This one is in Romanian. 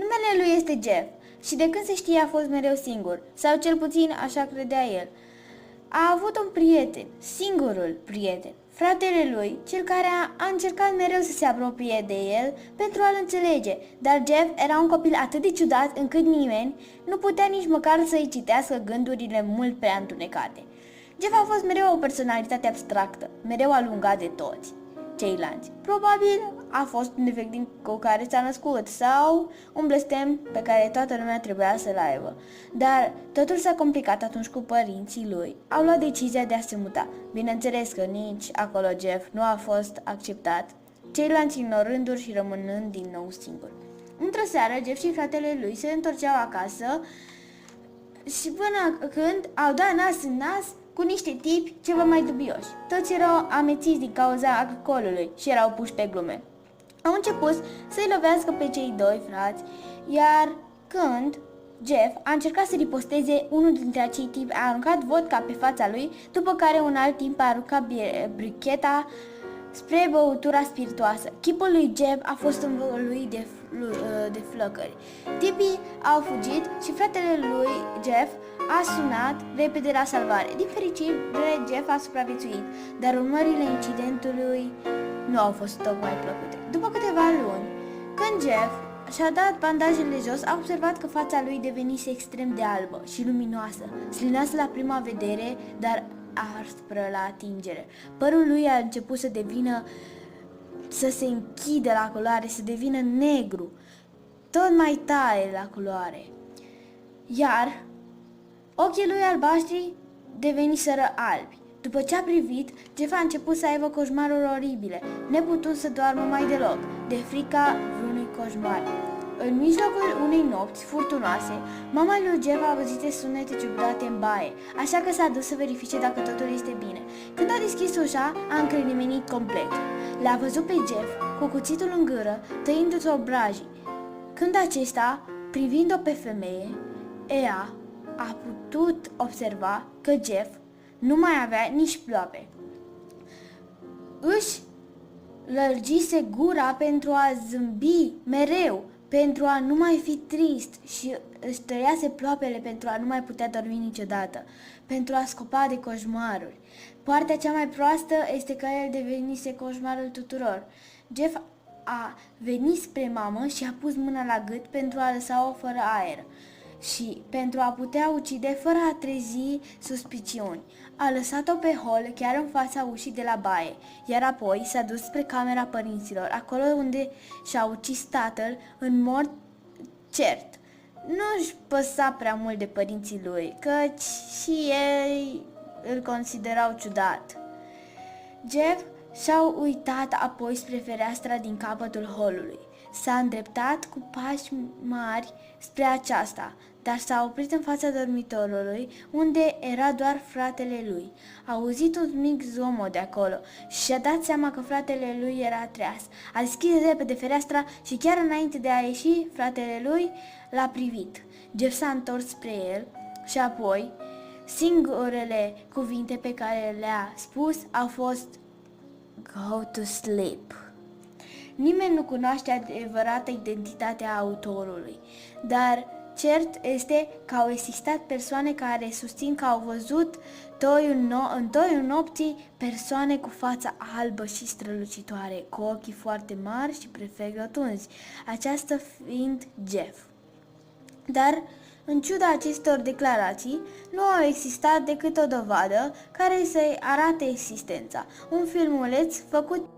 Numele lui este Jeff și de când se știe a fost mereu singur, sau cel puțin așa credea el. A avut un prieten, singurul prieten, fratele lui, cel care a încercat mereu să se apropie de el pentru a-l înțelege, dar Jeff era un copil atât de ciudat încât nimeni nu putea nici măcar să-i citească gândurile mult prea întunecate. Jeff a fost mereu o personalitate abstractă, mereu alungat de toți ceilalți. Probabil a fost un defect cu care s-a născut sau un blestem pe care toată lumea trebuia să-l aibă. Dar totul s-a complicat atunci cu părinții lui. Au luat decizia de a se muta. Bineînțeles că nici acolo Jeff nu a fost acceptat, ceilalți ignorându-l și rămânând din nou singur. Într-o seară, Jeff și fratele lui se întorceau acasă și până când au dat nas în nas cu niște tipi ceva mai dubioși. Toți erau amețiți din cauza alcoolului și erau puși pe glume. Au început să-i lovească pe cei doi frați, iar când Jeff a încercat să riposteze, unul dintre acei tipi a aruncat vodka pe fața lui, după care un alt timp a aruncat bricheta spre băutura spiritoasă. Chipul lui Jeff a fost învăluit de flăcări. Tipii au fugit și fratele lui Jeff a sunat repede la salvare. Din fericire, Jeff a supraviețuit, dar urmările incidentului nu au fost tocmai plăcute. După câteva luni, când Jeff și-a dat bandajele jos, a observat că fața lui devenise extrem de albă și luminoasă, slinoasă la prima vedere, dar aspră la atingere. Părul lui a început să se închidă la culoare, să devină negru, tot mai tare la culoare. Iar ochii lui albaștri deveniseră albi. După ce a privit, Jeff a început să aibă coșmaruri oribile, neputând să doarmă mai deloc, de frica vreunui coșmar. În mijlocul unei nopți furtunoase, mama lui Jeff a auzit sunete ciudate în baie, așa că s-a dus să verifice dacă totul este bine. Când a deschis ușa, a încrenimenit complet. L-a văzut pe Jeff cu cuțitul în gură, tăindu-ți obrajii. Când acesta, privind-o pe femeie, ea a putut observa că Jeff nu mai avea nici ploape. Își lărgise gura pentru a zâmbi mereu, pentru a nu mai fi trist și își tăiase ploapele pentru a nu mai putea dormi niciodată, pentru a scopa de coșmaruri. Partea cea mai proastă este că el devenise coșmarul tuturor. Jeff a venit spre mamă și a pus mâna la gât pentru a lăsa-o fără aer și pentru a putea ucide fără a trezi suspiciuni. A lăsat-o pe hol chiar în fața ușii de la baie, iar apoi s-a dus spre camera părinților, acolo unde și-a ucis tatăl în mod cert. Nu-și păsa prea mult de părinții lui, căci și ei îl considerau ciudat. Jeff și-a uitat apoi spre fereastra din capătul holului. S-a îndreptat cu pași mari spre aceasta, dar s-a oprit în fața dormitorului, unde era doar fratele lui. A auzit un mic zgomot de acolo și și-a dat seama că fratele lui era treaz. A deschis repede fereastra și chiar înainte de a ieși, fratele lui l-a privit. Jeff s-a întors spre el și apoi singurele cuvinte pe care le-a spus au fost "Go to sleep". Nimeni nu cunoaște adevărata identitatea autorului, dar cert este că au existat persoane care susțin că au văzut în toiul nopții persoane cu fața albă și strălucitoare, cu ochii foarte mari și perfect rotunzi, aceasta fiind Jeff. Dar, în ciuda acestor declarații, nu au existat decât o dovadă care să-i arate existența, un filmuleț făcut